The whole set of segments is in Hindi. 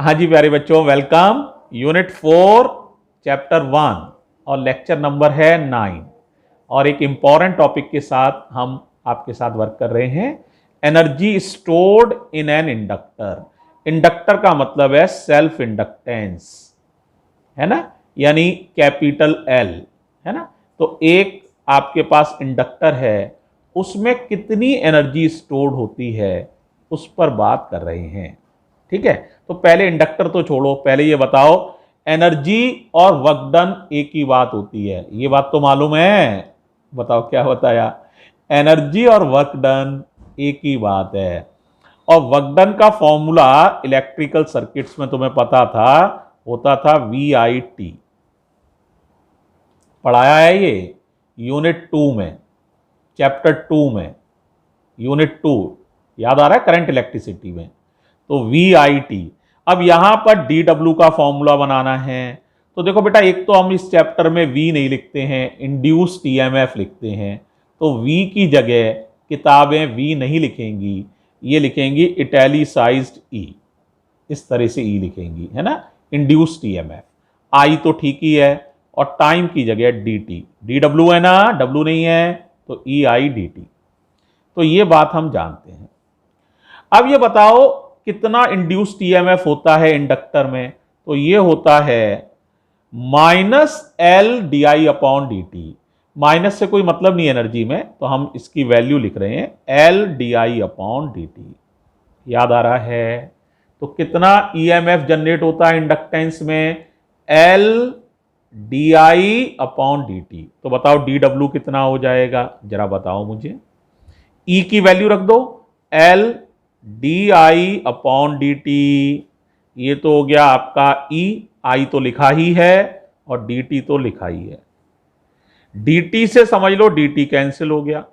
हाँ जी प्यारे बच्चों, वेलकम। यूनिट 4 चैप्टर 1 और लेक्चर नंबर है 9 और एक इंपॉर्टेंट टॉपिक के साथ हम आपके साथ वर्क कर रहे हैं। Energy stored in an inductor. Inductor का मतलब है सेल्फ इंडक्टेंस, है ना, यानी कैपिटल एल, है ना। तो एक आपके पास इंडक्टर है, उसमें कितनी एनर्जी स्टोर्ड होती है उस पर बात कर रहे हैं। ठीक है, तो पहले इंडक्टर तो छोड़ो, पहले ये बताओ एनर्जी और वर्क डन एक ही बात होती है, ये बात तो मालूम है? बताओ क्या बताया? एनर्जी और वर्क डन एक ही बात है। और वर्क डन का फॉर्मूला इलेक्ट्रिकल सर्किट्स में तुम्हें पता था, होता था VIT। पढ़ाया है ये यूनिट 2 में, चैप्टर 2 में, यूनिट 2 याद आ रहा है, करंट इलेक्ट्रिसिटी में। तो VIT। अब यहां पर DW का फॉर्मूला बनाना है। तो देखो बेटा, एक तो हम इस चैप्टर में V नहीं लिखते हैं, इंड्यूस्ड EMF लिखते हैं। तो V की जगह किताबें V नहीं लिखेंगी, ये लिखेंगी इटैलिसाइज्ड E। इस तरह से E लिखेंगी, है ना, इंड्यूस्ड EMF। I तो ठीक ही है, और टाइम की जगह DT। DW है ना, W नहीं है, तो EIDT। तो ये बात हम जानते हैं। अब ये बताओ कितना इंड्यूस्ड ईएमएफ होता है इंडक्टर में? तो ये होता है -LdI/dt। माइनस से कोई मतलब नहीं एनर्जी में, तो हम इसकी वैल्यू लिख रहे हैं LdI/dt। याद आ रहा है? तो कितना ईएमएफ जनरेट होता है इंडक्टेंस में? LdI/dt। तो बताओ DW कितना हो जाएगा, जरा बताओ मुझे। E की वैल्यू रख दो, LdI/dt। ये तो हो गया आपका E। I तो लिखा ही है और dt तो लिखा ही है। dt से समझ लो dt कैंसिल हो गया।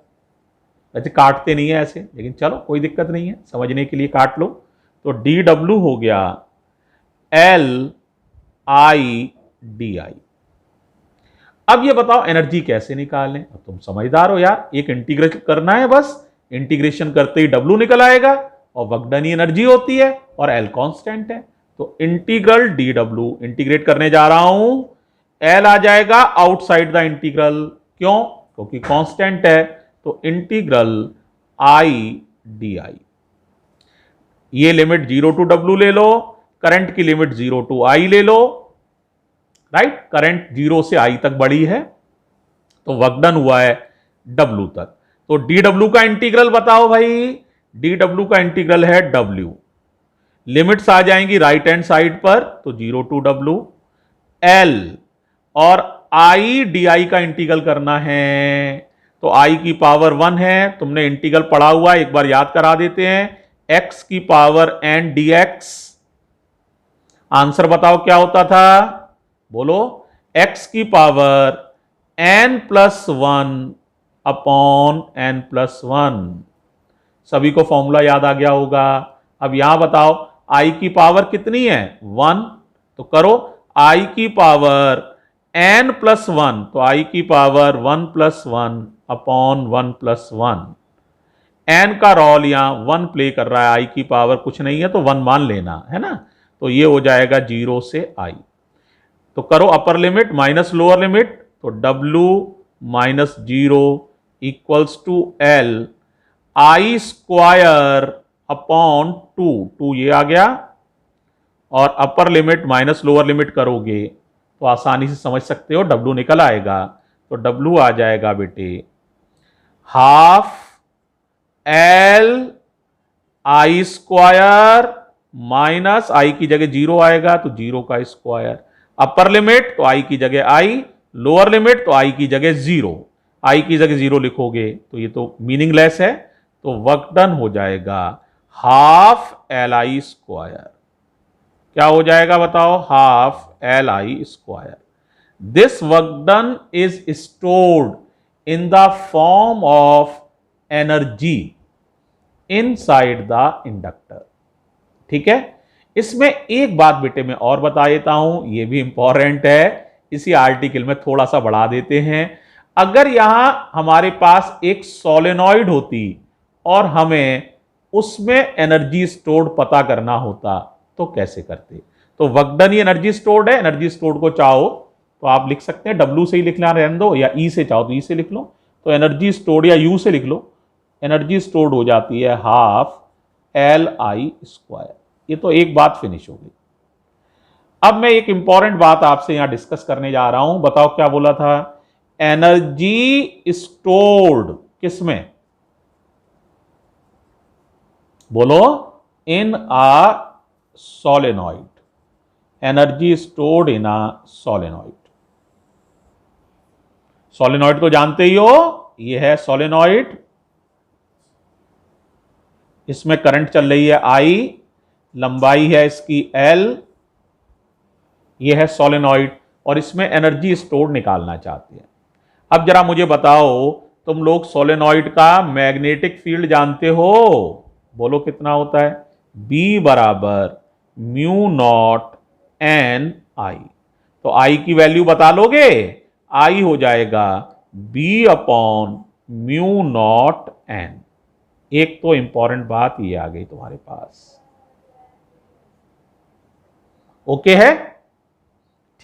वैसे काटते नहीं है ऐसे, लेकिन चलो कोई दिक्कत नहीं है, समझने के लिए काट लो। तो dw हो गया LIDI। अब ये बताओ एनर्जी कैसे निकालें? अब तुम समझदार हो यार, एक इंटीग्रेशन करना है बस। इंटीग्रेशन करते ही W निकल आएगा, और वर्क डन ही एनर्जी होती है, और L कांस्टेंट है। तो इंटीग्रल DW इंटीग्रेट करने जा रहा हूं, L आ जाएगा आउटसाइड द इंटीग्रल। क्यों? क्योंकि कांस्टेंट है। तो इंटीग्रल IDI। ये लिमिट 0 टू W ले लो, करंट की लिमिट 0 टू I ले लो। राइट, करंट 0 से I तक बढ़ी है, तो वर्क डन हुआ है W तक। तो DW का इंटीग्रल बताओ भाई। DW का इंटीग्रल है W। लिमिट्स आ जाएंगी राइट हैंड साइड पर, तो 0 टू W। L और IDI का इंटीग्रल करना है, तो I की पावर 1 है, तुमने इंटीग्रल पढ़ा हुआ है, एक बार याद करा देते हैं। X की पावर n dx। आंसर बताओ क्या होता था, बोलो। X की पावर n+1 अपॉन n+1। सभी को फॉर्मूला याद आ गया होगा। अब यहां बताओ I की पावर कितनी है? 1। तो करो I की पावर n+1, तो I की पावर 1+1 अपॉन 1+1। n का रोल यहां 1 प्ले कर रहा है, I की पावर कुछ नहीं है, तो 1 मान लेना, है ना। तो ये हो जाएगा 0 से I। तो करो upper limit minus lower limit, तो W -0 equals to L I² upon 2 ये आ गया। और upper limit minus lower limit करोगे तो आसानी से समझ सकते हो, W निकल आएगा। तो W आ जाएगा बेटे half L I² minus I की जगह 0 आएगा, तो 0 का स्क्वायर। अपर लिमिट तो I की जगह I, लोअर लिमिट तो I की जगह 0। I की जगह 0 लिखोगे तो ये तो मीनिंगलेस है, तो वर्क डन हो जाएगा हाफ LI²। क्या हो जाएगा बताओ? Half LI²। This work done is stored in the form of energy inside the inductor. ठीक है, इसमें एक बात बेटे मैं और बता देता हूं, यह भी इंपॉर्टेंट है, इसी आर्टिकल में थोड़ा सा बढ़ा देते हैं। अगर यहां हमारे पास एक सोलेनॉइड होती और हमें उसमें एनर्जी स्टोर्ड पता करना होता, तो कैसे करते? तो वर्क डन ही एनर्जी स्टोर्ड है। एनर्जी स्टोर्ड को चाहो तो आप लिख सकते हैं W से ही लिखना रहने दो, या E से चाहो तो E से लिख लो। तो एनर्जी स्टोर्ड या U से लिख लो। एनर्जी स्टोर्ड हो जाती है हाफ LI²। ये तो एक बात फिनिश हो गई। अब मैं एक इंपॉर्टेंट बात आपसे यहां डिस्कस करने जा रहा हूं। बताओ क्या बोला था? एनर्जी स्टोर्ड किसमें? बोलो। In a solenoid. Energy stored in a solenoid. Solenoid को जानते ही हो, ये है सोलेनॉइड। इसमें करंट चल रही है I, लंबाई है इसकी L, ये है सोलेनॉइड, और इसमें एनर्जी स्टोर निकालना चाहते हैं। अब जरा मुझे बताओ, तुम लोग सोलेनॉइड का मैग्नेटिक फील्ड जानते हो? बोलो कितना होता है? B बराबर म्यू नॉट एन आई। तो I की वैल्यू बता लोगे? I हो जाएगा B upon mu not an. एक तो इंपॉर्टेंट बात ये आ गई तुम्हारे पास। ओके है?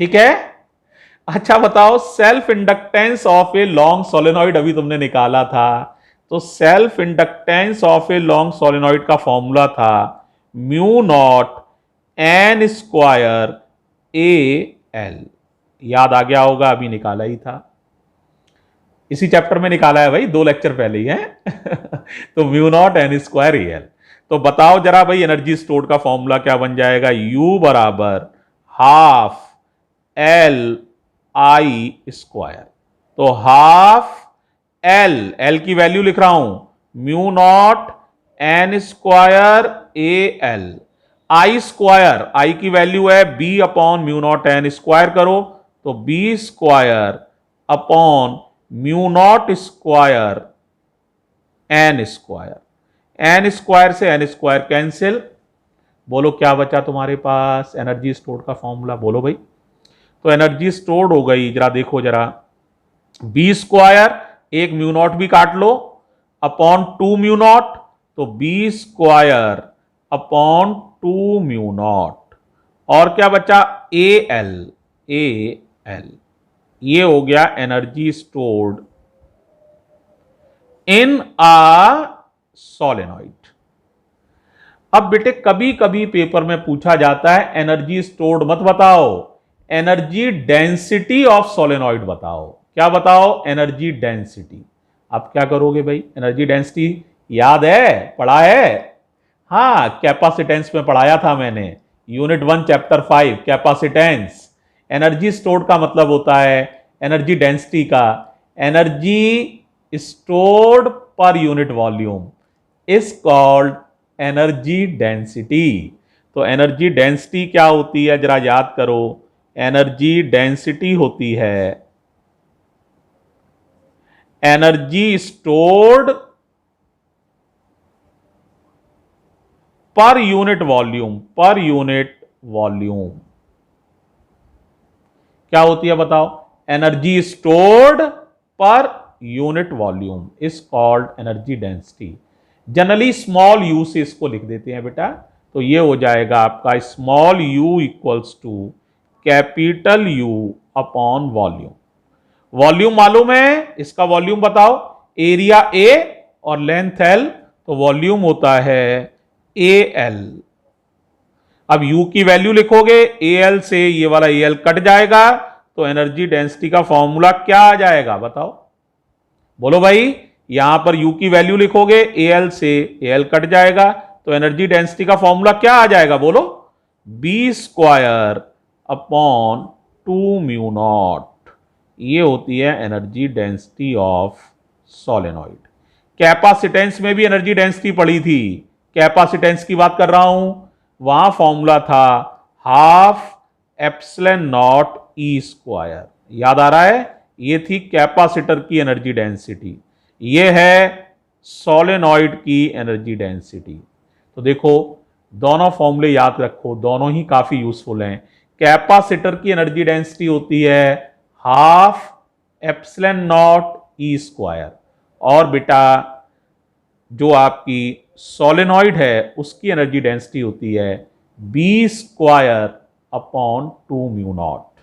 ठीक है। अच्छा बताओ, self inductance of a long solenoid अभी तुमने निकाला था। तो self inductance of a long solenoid का फॉर्मूला था mu not an square A L. याद आ गया होगा, अभी निकाला ही था, इसी चैप्टर में निकाला है भाई, 2 लेक्चर पहले ही है। तो mu not an square A L. तो बताओ जरा भाई, एनर्जी स्टोर्ड का फॉर्मूला क्या बन जाएगा? U बराबर हाफ LI²। तो हाफ L की वैल्यू लिख रहा हूं, mu not an square A L. I की वैल्यू है B upon mu not an. Square करो तो B² upon mu naught square n²। n² से n² कैंसिल। बोलो क्या बचा तुम्हारे पास? एनर्जी स्टोर्ड का फॉर्मूला बोलो भाई। तो एनर्जी स्टोर्ड हो गई, जरा देखो जरा, B², एक म्यू नॉट भी काट लो, अपॉन 2 म्यू नॉट। तो B² अपॉन 2 म्यू नॉट। और क्या बचा? AL। ये हो गया energy stored in a solenoid. अब बेटे कभी कभी पेपर में पूछा जाता है एनर्जी स्टोर्ड मत बताओ, एनर्जी डेंसिटी ऑफ सोलेनॉइड बताओ। क्या बताओ? Energy density. अब क्या करोगे भाई? एनर्जी डेंसिटी याद है, पढ़ा है? हाँ, कैपेसिटेंस में पढ़ाया था मैंने, unit 1 chapter 5 capacitance. Energy stored का मतलब होता है एनर्जी डेंसिटी का, energy stored per unit volume is called energy density. तो एनर्जी डेंसिटी क्या होती है जरा याद करो? एनर्जी डेंसिटी होती है energy stored per unit volume. क्या होती है बताओ? Energy stored per unit volume is called energy density. Generally small you से इसको लिख देते हैं बेटा। तो ये हो जाएगा आपका small u equals to capital U upon volume. Volume मालूम है, इसका वॉल्यूम बताओ? एरिया A और लेंथ L, तो वॉल्यूम होता है AL। अब U की वैल्यू लिखोगे, AL से ये वाला AL कट जाएगा, तो एनर्जी डेंसिटी का फॉर्मूला क्या आ जाएगा बताओ? बोलो भाई। यहां पर U की वैल्यू लिखोगे, AL से AL कट जाएगा, तो एनर्जी डेंसिटी का फॉर्मूला क्या आ जाएगा बोलो? B² upon 2 mu not. ये होती है energy density of solenoid. Capacitance में भी एनर्जी डेंसिटी पढ़ी थी, कैपेसिटेंस की बात कर रहा हूं, वहां फॉर्मूला था हाफ एप्सिलॉन नॉट E²। याद आ रहा है? ये थी कैपेसिटर की एनर्जी डेंसिटी, ये है सोलेनॉइड की एनर्जी डेंसिटी। तो देखो, दोनों फॉर्मूले याद रखो, दोनों ही काफी यूजफुल हैं। कैपेसिटर की एनर्जी डेंसिटी होती है हाफ एप्सिलॉन नॉट E², और बेटा जो आपकी सोलेनॉइड है उसकी एनर्जी डेंसिटी होती है B square upon 2 mu nought.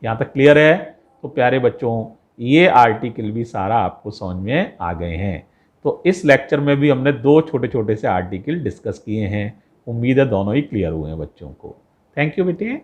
यहां तक क्लियर है? तो प्यारे बच्चों, ये आर्टिकल भी सारा आपको समझ में आ गए हैं। तो इस लेक्चर में भी हमने 2 छोटे छोटे से आर्टिकल डिस्कस किए हैं। उम्मीद है दोनों ही क्लियर हुए हैं बच्चों को। थैंक यू बेटे।